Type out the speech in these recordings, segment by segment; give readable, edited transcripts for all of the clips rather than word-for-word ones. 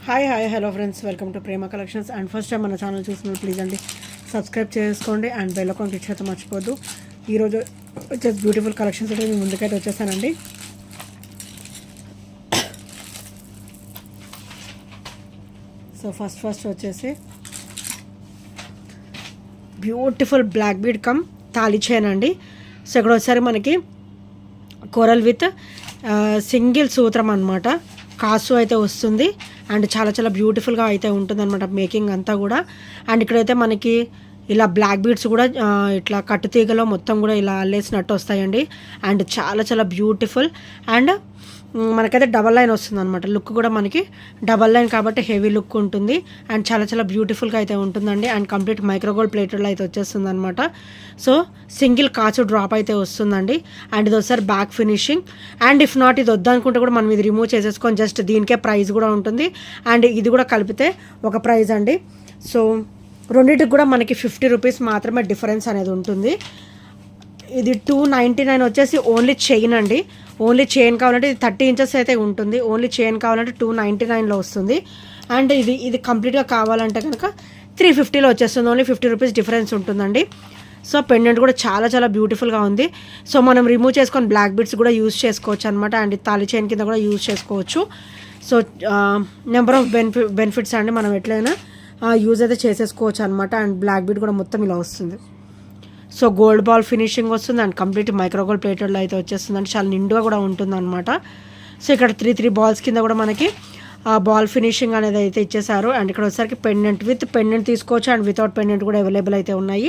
Hi hello friends, welcome to Prema collections. And first time మన channel చూస్తున్నారు please అండి subscribe చేసుకోండి and bell icon click చేయడం మర్చిపోద్దు. ఈరోజు వచ్చేసి బ్యూటిఫుల్ కలెక్షన్స్ అయితే మీ ముందుకైతే వచ్చేసానండి. సో ఫస్ట్ వచ్చేసి బ్యూటిఫుల్ బ్లాక్ బీడ్ కమ్ తాళి చైన్ అండి. సో ఇక్కడ వచ్చేసరికి మనకి కోరల్ విత్ సింగిల్ సూత్రం అనమాట, కాసు అయితే వస్తుంది అండ్ చాలా చాలా బ్యూటిఫుల్గా అయితే ఉంటుంది అనమాట మేకింగ్ అంతా కూడా. అండ్ ఇక్కడైతే మనకి ఇలా బ్లాక్ బీడ్స్ కూడా ఇట్లా కట్టుతీగలో మొత్తం కూడా ఇలా అల్లేసినట్టు వస్తాయండి. అండ్ చాలా చాలా బ్యూటిఫుల్ అండ్ మనకైతే డబల్ లైన్ వస్తుంది అనమాట. లుక్ కూడా మనకి డబల్ లైన్ కాబట్టి హెవీ లుక్ ఉంటుంది అండ్ చాలా చాలా బ్యూటిఫుల్గా అయితే ఉంటుందండి. అండ్ కంప్లీట్ మైక్రోగోల్డ్ ప్లేటెడ్లో అయితే వచ్చేస్తుంది అనమాట. సో సింగిల్ కాచు డ్రాప్ అయితే వస్తుందండి. అండ్ ఇది ఒకసారి back finishing. And if not ఇది వద్దనుకుంటే కూడా మనం ఇది రిమూవ్ చేసేసుకొని జస్ట్ దీనికే ప్రైస్ కూడా ఉంటుంది. అండ్ ఇది కూడా కలిపితే ఒక ప్రైస్ అండి. సో రెండింటికి కూడా మనకి 50 రూపీస్ మాత్రమే డిఫరెన్స్ అనేది ఉంటుంది. ఇది 299 వచ్చేసి ఓన్లీ చైన్ అండి. ఓన్లీ చైన్ కావాలంటే ఇది 30 ఇంచెస్ అయితే ఉంటుంది. ఓన్లీ చైన్ కావాలంటే 299లో వస్తుంది. అండ్ ఇది కంప్లీట్గా కావాలంటే కనుక 350లో వచ్చేస్తుంది. ఓన్లీ 50 రూపీస్ డిఫరెన్స్ ఉంటుందండి. సో పెండెంట్ కూడా చాలా చాలా బ్యూటిఫుల్గా ఉంది. సో మనం రిమూవ్ చేసుకొని బ్లాక్ బీడ్స్ కూడా యూజ్ చేసుకోవచ్చు అనమాట. అండ్ తాళి చైన్ కింద కూడా యూజ్ చేసుకోవచ్చు. సో నెంబర్ ఆఫ్ బెనిఫిట్స్ అండి, మనం ఎట్లయినా యూజ్ అయితే చేసేసుకోవచ్చు అనమాట. అండ్ బ్లాక్ బీడ్ కూడా మొత్తం ఇలా వస్తుంది. సో గోల్డ్ బాల్ ఫినిషింగ్ వస్తుంది అండ్ కంప్లీట్ మైక్రోగోల్డ్ ప్లేటెడ్లో అయితే వచ్చేస్తుంది అంటే చాలా నిండుగా కూడా ఉంటుంది అనమాట. సో ఇక్కడ 3 బాల్స్ కింద కూడా మనకి బాల్ ఫినిషింగ్ అనేది అయితే ఇచ్చేసారు. అండ్ ఇక్కడ వచ్చేసరికి పెండెంట్ విత్ పెండెంట్ తీసుకోవచ్చు అండ్ వితౌట్ పెండెంట్ కూడా అవైలబుల్ అయితే ఉన్నాయి.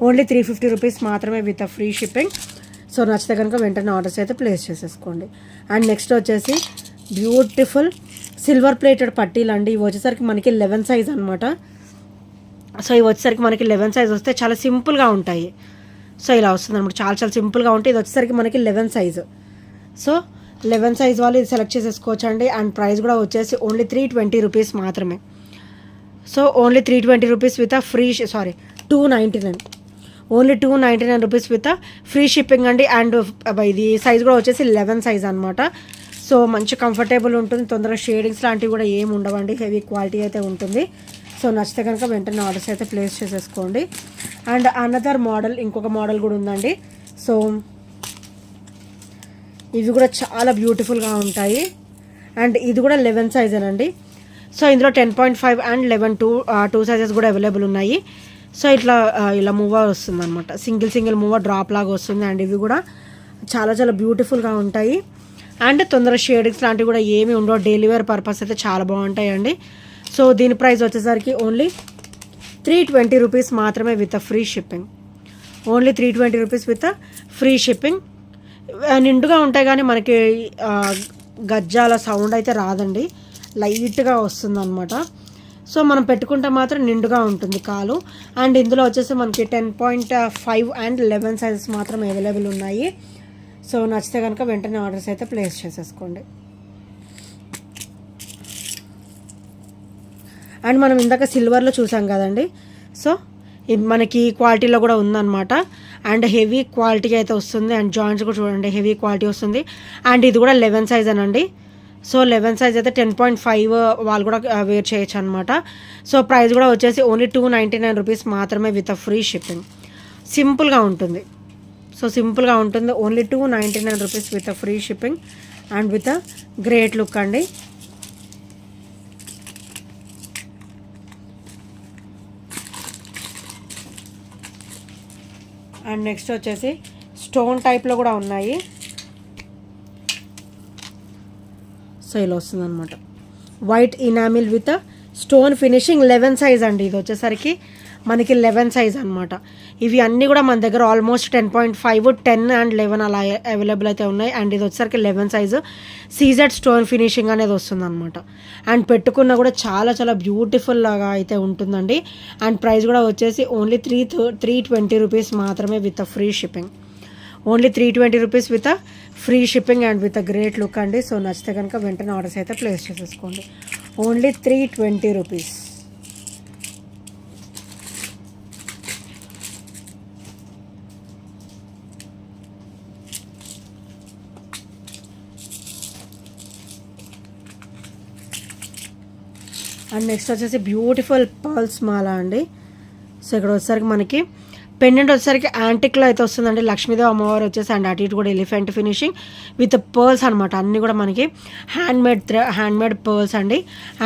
ఓన్లీ 350 రూపీస్ మాత్రమే విత్ ఫ్రీ షిప్పింగ్. సో నచ్చితే కనుక వెంటనే ఆర్డర్స్ అయితే ప్లేస్ చేసేసుకోండి. అండ్ నెక్స్ట్ వచ్చేసి బ్యూటిఫుల్ సిల్వర్ ప్లేటెడ్ పట్టీలు అండి. ఇవి వచ్చేసరికి మనకి 11 సైజ్ అనమాట. సో ఇవి వచ్చేసరికి మనకి 11 సైజ్ వస్తే చాలా సింపుల్గా ఉంటాయి. సో ఇలా వస్తుంది అనమాట, చాలా చాలా సింపుల్గా ఉంటాయి. ఇది వచ్చేసరికి మనకి 11 సైజు. సో 11 సైజ్ వాళ్ళు ఇది సెలెక్ట్ చేసేసుకోవచ్చు అండి. అండ్ ప్రైస్ కూడా వచ్చేసి ఓన్లీ 320 రూపీస్ మాత్రమే. So only 320 rupees with free 299, only 299 rupees with free shipping అండి. అండ్ ఇది సైజ్ కూడా వచ్చేసి 11 సైజ్ అనమాట. సో మంచి కంఫర్టబుల్ ఉంటుంది, తొందరగా షేడింగ్స్ లాంటివి కూడా ఏమి ఉండవండి, హెవీ క్వాలిటీ అయితే ఉంటుంది. సో నచ్చితే కనుక వెంటనే ఆర్డర్స్ అయితే ప్లేస్ చేసేసుకోండి. అండ్ అనదర్ మోడల్, ఇంకొక మోడల్ కూడా ఉందండి. సో ఇవి కూడా చాలా బ్యూటిఫుల్గా ఉంటాయి. అండ్ ఇది కూడా 11 సైజేనండి. సో ఇందులో 10.5 అండ్ 11 టూ సైజెస్ కూడా అవైలబుల్ ఉన్నాయి. సో ఇలా మూవర్ వస్తుంది అనమాట, సింగిల్ మూవర్ డ్రాప్ లాగా వస్తుంది. అండ్ ఇవి కూడా చాలా చాలా బ్యూటిఫుల్గా ఉంటాయి. అండ్ తొందర షేడింగ్స్ లాంటివి కూడా ఏమి ఉండవు, డైలీ వేర్ పర్పస్ అయితే చాలా బాగుంటాయండి. సో దీని ప్రైస్ వచ్చేసరికి ఓన్లీ 320 రూపీస్ మాత్రమే with free shipping. Only 320 rupees with free shipping. నిండుగా ఉంటాయి కానీ మనకి గజ్జాల సౌండ్ అయితే రాదండి, లైట్గా వస్తుంది అనమాట. సో మనం పెట్టుకుంటే మాత్రం నిండుగా ఉంటుంది కాలు. అండ్ ఇందులో వచ్చేసి మనకి 10.5 అండ్ 11 సైజెస్ మాత్రం అవైలబుల్ ఉన్నాయి. సో నచ్చితే కనుక వెంటనే ఆర్డర్స్ అయితే ప్లేస్ చేసేసుకోండి. అండ్ మనం ఇందాక సిల్వర్లో చూసాం కదండి. సో మనకి క్వాలిటీలో కూడా ఉందన్నమాట. అండ్ హెవీ క్వాలిటీ అయితే వస్తుంది. అండ్ జాయింట్స్ కూడా చూడండి హెవీ క్వాలిటీ వస్తుంది. అండ్ ఇది కూడా 11 సైజ్ అనండి. సో 11 సైజ్ అయితే 10.5 వాళ్ళు కూడా వేర్ చేయొచ్చు అనమాట. సో ప్రైస్ కూడా వచ్చేసి ఓన్లీ 299 రూపీస్ మాత్రమే విత్ ఫ్రీ షిప్పింగ్. సింపుల్గా ఉంటుంది. సో సింపుల్గా ఉంటుంది, only 299 rupees with free shipping and with great look అండి. అండ్ నెక్స్ట్ వచ్చేసి స్టోన్ టైప్లో కూడా ఉన్నాయి. సో ఇలా వస్తుంది అనమాట, white enamel with stone finishing 11 size అండి. ఇది వచ్చేసరికి మనకి 11 సైజ్ అనమాట. ఇవి అన్నీ కూడా మన దగ్గర ఆల్మోస్ట్ 10.5, 10 అండ్ 11 అలా అవైలబుల్ అయితే ఉన్నాయి. అండ్ ఇది వచ్చేసరికి 11 సైజు సీజెడ్ స్టోన్ ఫినిషింగ్ అనేది వస్తుంది అనమాట. అండ్ పెట్టుకున్న కూడా చాలా చాలా బ్యూటిఫుల్ లాగా అయితే ఉంటుందండి. అండ్ ప్రైస్ కూడా వచ్చేసి ఓన్లీ 320 రూపీస్ మాత్రమే with free shipping. Only 320 rupees with free shipping and with great look అండి. సో నచ్చితే కనుక వెంటనే ఆర్డర్స్ అయితే ప్లేస్ చేసేసుకోండి. Only 320 rupees. అండ్ నెక్స్ట్ వచ్చేసి బ్యూటిఫుల్ పర్ల్స్ మాల అండి. సో ఇక్కడ వచ్చేసరికి మనకి పెండెంట్ వచ్చేసరికి యాంటిక్లో అయితే వస్తుందండి. లక్ష్మీదేవి అమ్మవారు వచ్చేసి అండ్ అటు ఇటు కూడా ఎలిఫెంట్ ఫినిషింగ్ విత్ పర్ల్స్ అనమాట. అన్నీ కూడా మనకి హ్యాండ్మేడ్ పర్ల్స్ అండి.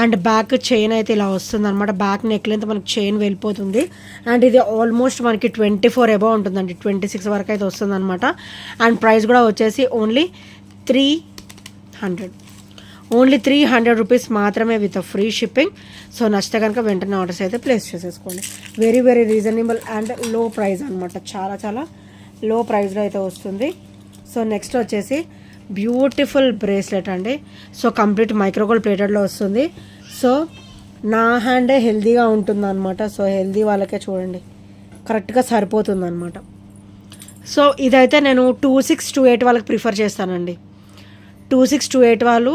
అండ్ బ్యాక్ చైన్ అయితే ఇలా వస్తుంది అనమాట. బ్యాక్ నెక్ లెంత్ మనకి చైన్ వెళ్ళిపోతుంది. అండ్ ఇది ఆల్మోస్ట్ మనకి 24 అబౌవ్ ఉంటుందండి. 26 వరకు అయితే వస్తుంది అనమాట. అండ్ ప్రైస్ కూడా వచ్చేసి ఓన్లీ 300 రూపీస్ మాత్రమే విత్ ఫ్రీ షిప్పింగ్. సో నచ్చితే కనుక వెంటనే ఆర్డర్స్ అయితే ప్లేస్ చేసేసుకోండి. వెరీ వెరీ రీజనబుల్ అండ్ లో ప్రైస్ అనమాట. చాలా చాలా లో ప్రైస్లో అయితే వస్తుంది. సో నెక్స్ట్ వచ్చేసి బ్యూటిఫుల్ బ్రేస్లెట్ అండి. సో కంప్లీట్ మైక్రోగోల్డ్ ప్లేటెడ్లో వస్తుంది. సో నా హ్యాండే హెల్దీగా ఉంటుంది అనమాట. సో హెల్దీ వాళ్ళకే చూడండి కరెక్ట్గా సరిపోతుంది అనమాట. సో ఇదైతే నేను 2628 వాళ్ళకి ప్రిఫర్ చేస్తానండి. 2628 వాళ్ళు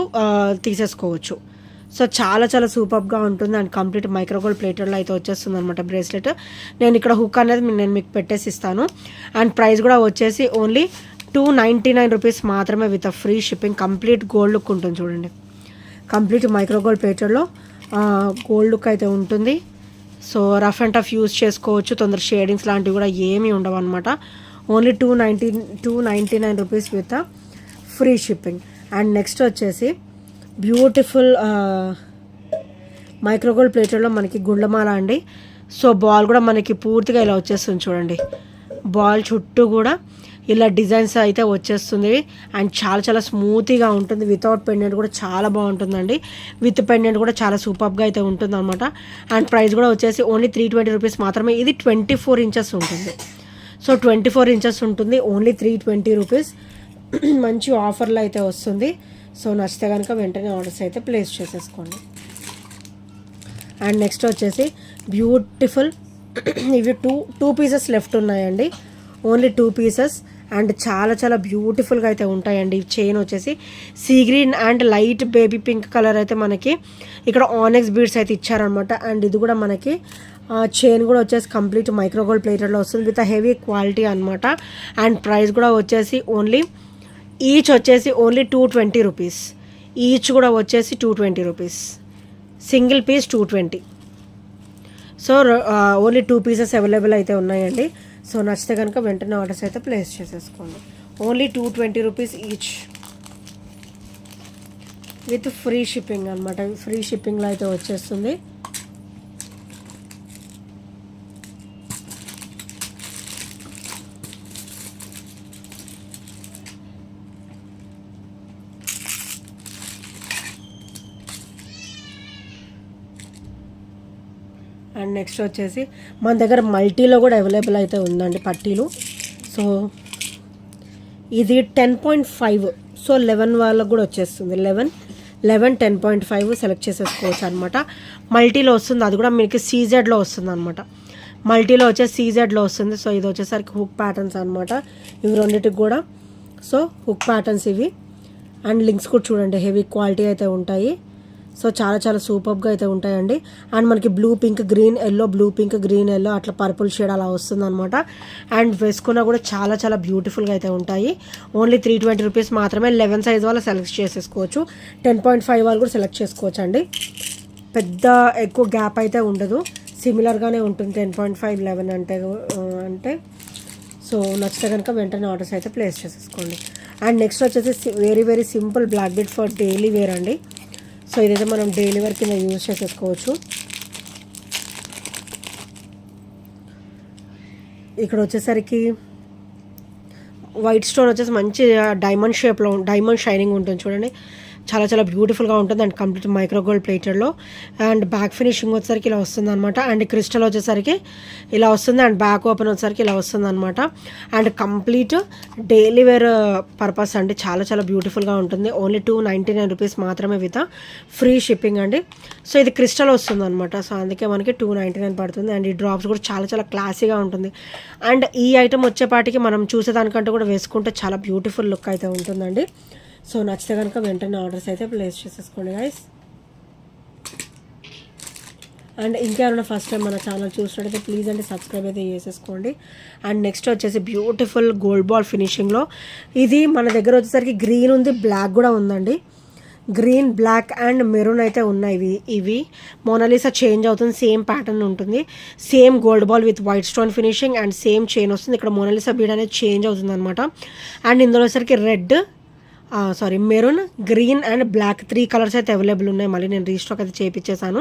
తీసేసుకోవచ్చు. సో చాలా చాలా సూపర్గా ఉంటుంది. అండ్ కంప్లీట్ మైక్రోగోల్డ్ ప్లేటెడ్లో అయితే వచ్చేస్తుంది అనమాట బ్రేస్లెట్. నేను ఇక్కడ హుక్ అనేది నేను మీకు పెట్టేసి ఇస్తాను. అండ్ ప్రైస్ కూడా వచ్చేసి ఓన్లీ 299 రూపీస్ మాత్రమే with free shipping. Complete gold look ఉంటుంది చూడండి. కంప్లీట్ మైక్రోగోల్డ్ ప్లేటెడ్లో గోల్డ్ లుక్ అయితే ఉంటుంది. So rough and tough use చేసుకోవచ్చు. తొందర షేడింగ్స్ లాంటివి కూడా ఏమీ ఉండవు అనమాట. Only 299 rupees with free shipping. And next వచ్చేసి బ్యూటిఫుల్ మైక్రోగోల్డ్ ప్లేటెడ్లో మనకి గుండమాల అండి. సో బాల్ కూడా మనకి పూర్తిగా ఇలా వచ్చేస్తుంది చూడండి. బాల్ చుట్టూ కూడా ఇలా డిజైన్స్ అయితే వచ్చేస్తుంది. అండ్ చాలా చాలా స్మూత్గా ఉంటుంది. వితౌట్ పెండెంట్ కూడా చాలా బాగుంటుందండి. విత్ పెండెంట్ కూడా చాలా సూపర్గా అయితే ఉంటుంది అనమాట. అండ్ ప్రైస్ కూడా వచ్చేసి ఓన్లీ 320 రూపీస్ మాత్రమే. ఇది 24 ఇంచెస్ ఉంటుంది. సో 24 ఇంచెస్ ఉంటుంది. Only 320 rupees. మంచి ఆఫర్లో అయితే వస్తుంది. సో నచ్చితే కనుక వెంటనే ఆర్డర్స్ అయితే ప్లేస్ చేసేసుకోండి. అండ్ నెక్స్ట్ వచ్చేసి బ్యూటిఫుల్ ఇవి టూ పీసెస్ లెఫ్ట్ ఉన్నాయండి. Only 2 pieces. అండ్ చాలా చాలా బ్యూటిఫుల్గా అయితే ఉంటాయండి. చైన్ వచ్చేసి sea green and light baby pink colour అయితే మనకి ఇక్కడ ఆనెక్స్ బీడ్స్ అయితే ఇచ్చారనమాట. అండ్ ఇది కూడా మనకి చైన్ కూడా వచ్చేసి కంప్లీట్ మైక్రోగోల్డ్ ప్లేటెడ్లో వస్తుంది విత్ హెవీ క్వాలిటీ అనమాట. అండ్ ప్రైస్ కూడా వచ్చేసి ఈచ్ వచ్చేసి ఓన్లీ 220 రూపీస్. ఈచ్ కూడా వచ్చేసి 220 rupees. Single piece 220. So only 2 pieces available అయితే ఉన్నాయండి. సో నచ్చితే కనుక వెంటనే ఆర్డర్స్ అయితే ప్లేస్ చేసేసుకోండి. Only 220 rupees each with free shipping అనమాట. ఫ్రీ షిప్పింగ్లో అయితే వచ్చేస్తుంది. అండ్ నెక్స్ట్ వచ్చేసి మన దగ్గర మల్టీలో కూడా అవైలబుల్ అయితే ఉందండి పట్టీలు. సో ఇది 10.5. సో 11 వాళ్ళకు కూడా వచ్చేస్తుంది. 11 10.5 సెలెక్ట్ చేసేసుకోవచ్చు అనమాట. మల్టీలో వస్తుంది. అది కూడా మీకు సీజెడ్లో వస్తుంది అనమాట. మల్టీలో వచ్చేసి సీజెడ్లో వస్తుంది. సో ఇది వచ్చేసరికి హుక్ ప్యాటర్న్స్ అనమాట. ఇవి రెండింటికి కూడా సో హుక్ ప్యాటర్న్స్ ఇవి. అండ్ లింక్స్ కూడా చూడండి హెవీ క్వాలిటీ అయితే ఉంటాయి. సో చాలా చాలా సూపర్గా అయితే ఉంటాయండి. అండ్ మనకి బ్లూ పింక్ గ్రీన్ ఎల్లో అట్లా పర్పుల్ షేడ్ అలా వస్తుంది అనమాట. అండ్ వేసుకున్నా కూడా చాలా చాలా బ్యూటిఫుల్గా అయితే ఉంటాయి. ఓన్లీ 320 రూపీస్ మాత్రమే. 11 సైజ్ వాళ్ళు సెలెక్ట్ చేసేసుకోవచ్చు. 10.5 వాళ్ళు కూడా సెలెక్ట్ చేసుకోవచ్చు అండి. పెద్ద ఎక్కువ గ్యాప్ అయితే ఉండదు. సిమిలర్గానే ఉంటుంది 10.5 11 అంటే సో నచ్చితే కనుక వెంటనే ఆర్డర్స్ అయితే ప్లేస్ చేసేసుకోండి. అండ్ నెక్స్ట్ వచ్చేసి very very simple black bead for daily wear అండి. సో ఇదైతే మనం డైలీ వేర్ కింద యూజ్ చేసేసుకోవచ్చు. ఇక్కడ వచ్చేసరికి వైట్ స్టోన్ వచ్చేసి మంచి డైమండ్ షేప్లో డైమండ్ షైనింగ్ ఉంటుంది చూడండి. చాలా చాలా బ్యూటిఫుల్గా ఉంటుంది. అండ్ కంప్లీట్ మైక్రోగోల్డ్ ప్లేటెడ్లో. అండ్ బ్యాక్ ఫినిషింగ్ వచ్చేసరికి ఇలా వస్తుంది అనమాట. అండ్ క్రిస్టల్ వచ్చేసరికి ఇలా వస్తుంది. అండ్ బ్యాక్ ఓపెన్ వచ్చేసరికి ఇలా వస్తుంది అనమాట. And complete daily wear purpose అండి. చాలా చాలా బ్యూటిఫుల్గా ఉంటుంది. ఓన్లీ 299 రూపీస్ మాత్రమే విత్ ఫ్రీ షిప్పింగ్ అండి. సో ఇది క్రిస్టల్ వస్తుంది అనమాట. సో అందుకే మనకి 299 పడుతుంది. అండ్ ఈ డ్రాప్స్ కూడా చాలా చాలా క్లాసీగా ఉంటుంది. అండ్ ఈ ఐటమ్ వచ్చేపాటికి మనం చూసేదానికంటే కూడా వేసుకుంటే చాలా బ్యూటిఫుల్ లుక్ అయితే ఉంటుందండి. సో నచ్చితే కనుక వెంటనే ఆర్డర్స్ అయితే ప్లేస్ చేసేసుకోండి గైస్. అండ్ ఇంకెవరైనా ఫస్ట్ టైం మన ఛానల్ చూసినట్టయితే ప్లీజ్ అంటే సబ్స్క్రైబ్ అయితే చేసేసుకోండి. అండ్ నెక్స్ట్ వచ్చేసి బ్యూటిఫుల్ గోల్డ్ బాల్ ఫినిషింగ్లో ఇది మన దగ్గర వచ్చేసరికి గ్రీన్ ఉంది, బ్లాక్ కూడా ఉందండి. గ్రీన్, బ్లాక్ అండ్ మెరూన్ అయితే ఉన్నాయి. ఇవి మోనాలిసా చేంజ్ అవుతుంది, సేమ్ ప్యాటర్న్ ఉంటుంది, same gold ball with white stone finishing and same chain వస్తుంది. ఇక్కడ మోనాలిసా బీడ్ అనేది చేంజ్ అవుతుంది అనమాట. అండ్ ఇందులో సరికి red, maroon, green and black 3 colours అయితే అవైలబుల్ ఉన్నాయి. మళ్ళీ నేను రీస్టాక్ అయితే చేయించేసాను.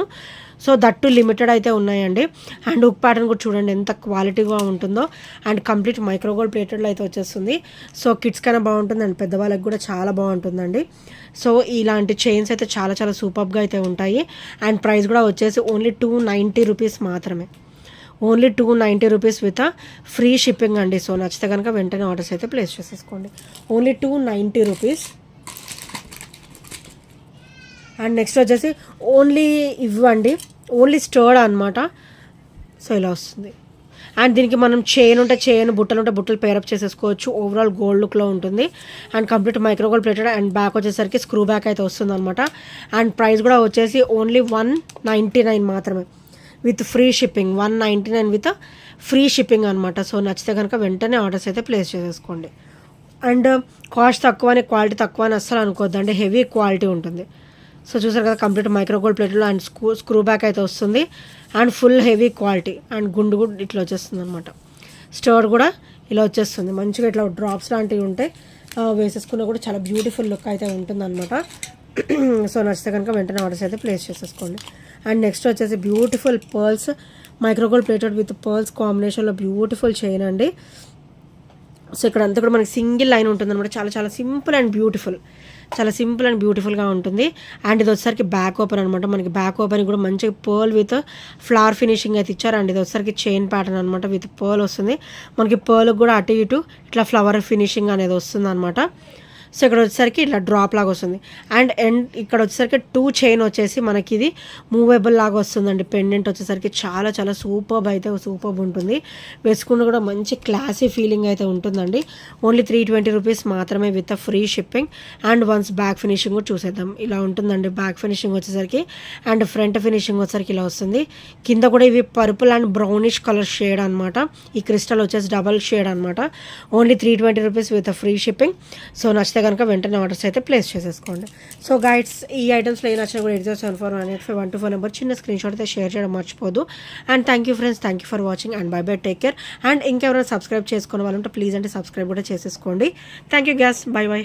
సో దట్టు లిమిటెడ్ అయితే ఉన్నాయండి. అండ్ హుక్ ప్యాటర్న్ కూడా చూడండి ఎంత క్వాలిటీగా ఉంటుందో. అండ్ కంప్లీట్ మైక్రోగోల్డ్ ప్లేటెడ్లో అయితే వచ్చేస్తుంది. సో కిడ్స్ కైనా బాగుంటుంది అండ్ పెద్దవాళ్ళకి కూడా చాలా బాగుంటుందండి. సో ఇలాంటి చైన్స్ అయితే చాలా చాలా సూపర్గా అయితే ఉంటాయి. అండ్ ప్రైస్ కూడా వచ్చేసి ఓన్లీ 290 రూపీస్ మాత్రమే. Only 290 rupees with free shipping అండి. సో నచ్చితే కనుక వెంటనే ఆర్డర్స్ అయితే ప్లేస్ చేసేసుకోండి. Only 290 rupees. అండ్ నెక్స్ట్ వచ్చేసి ఓన్లీ ఇవ్వండి, ఓన్లీ స్టర్డ్ అనమాట. సో ఇలా వస్తుంది. అండ్ దీనికి మనం చైన్ ఉంటే చైన్, బుట్టలు ఉంటే బుట్టలు పేరప్ చేసేసుకోవచ్చు. ఓవరాల్ గోల్డ్ లుక్లో ఉంటుంది. And complete micro gold plated and back వచ్చేసరికి స్క్రూ బ్యాక్ అయితే వస్తుంది అనమాట. అండ్ ప్రైస్ కూడా వచ్చేసి ఓన్లీ 199 మాత్రమే with free shipping. 199 with free shipping అనమాట. సో నచ్చితే కనుక వెంటనే ఆర్డర్స్ అయితే ప్లేస్ చేసేసుకోండి. అండ్ కాస్ట్ తక్కువ అని, క్వాలిటీ తక్కువ అని అస్సలు అనుకోవద్దు అండి, హెవీ క్వాలిటీ ఉంటుంది. సో చూసారు కదా కంప్లీట్ మైక్రోగోల్డ్ ప్లేట్లో అండ్ స్క్రూ బ్యాక్ అయితే వస్తుంది. And full heavy quality and గుండు కూడా ఇట్లా వచ్చేస్తుంది అనమాట. స్టోర్ కూడా ఇలా వచ్చేస్తుంది. మంచిగా ఇట్లా డ్రాప్స్ లాంటివి ఉంటే వేసేసుకున్నా కూడా చాలా బ్యూటిఫుల్ లుక్ అయితే ఉంటుందన్నమాట. సో నచ్చితే కనుక వెంటనే ఆర్డర్స్ అయితే ప్లేస్ చేసేసుకోండి. అండ్ నెక్స్ట్ వచ్చేసి beautiful pearls, micro gold plated with pearls కాంబినేషన్లో బ్యూటిఫుల్ చైన్ అండి. సో ఇక్కడ అంతా కూడా మనకి సింగిల్ లైన్ ఉంటుంది అనమాట. చాలా చాలా సింపుల్ అండ్ బ్యూటిఫుల్, చాలా సింపుల్ అండ్ బ్యూటిఫుల్గా ఉంటుంది. అండ్ ఇది వచ్చేసరికి బ్యాక్ ఓపెన్ అనమాట. మనకి బ్యాక్ ఓపెన్ కూడా మంచిగా పర్ల్ విత్ ఫ్లవర్ ఫినిషింగ్ అయితే ఇచ్చారు. అండ్ ఇది వచ్చేసరికి చైన్ ప్యాటర్న్ అనమాట, విత్ పర్ల్ వస్తుంది. మనకి పర్ల్కి కూడా అటు ఇటు ఇట్లా ఫ్లవర్ ఫినిషింగ్ అనేది వస్తుంది అనమాట. సో ఇక్కడ వచ్చేసరికి ఇట్లా డ్రాప్ లాగా వస్తుంది. అండ్ ఇక్కడ వచ్చేసరికి 2 చైన్ వచ్చేసి మనకి ఇది మూవేబుల్ లాగా వస్తుందండి. పెండెంట్ వచ్చేసరికి చాలా చాలా సూపర్బ్ అయితే సూపర్బ్ ఉంటుంది. వేసుకున్న కూడా మంచి క్లాసీ ఫీలింగ్ అయితే ఉంటుందండి. ఓన్లీ 320 రూపీస్ మాత్రమే with free shipping. And once back finishing కూడా చూసేద్దాం. ఇలా ఉంటుందండి బ్యాక్ ఫినిషింగ్ వచ్చేసరికి. అండ్ ఫ్రంట్ ఫినిషింగ్ వచ్చేసరికి ఇలా వస్తుంది. కింద కూడా ఇవి purple and brownish colour shade అనమాట. ఈ క్రిస్టల్ వచ్చేసి డబల్ షేడ్ అనమాట. Only 320 rupees with free shipping. So నచ్చితే కనుక వెంటనే ఆర్డర్స్ అయితే ప్లేస్ చేసేసుకోండి. సో గైడ్స్, ఈ ఐటమ్స్లో ఏ నచ్చినా కూడా 8074985124 నెంబర్ చిన్న స్క్రీన్ షాట్ అయితే షేర్ చేయడం మర్చిపోదు. And thank you friends, thank you for watching and bye bye, take care. And ఇంకెవరైనా సబ్స్క్రైబ్ చేసుకునే వాళ్ళంటే ప్లీజ్ అంటే సబ్స్క్రైబ్ కూడా చేసేసుకోండి. Thank you guys, bye by.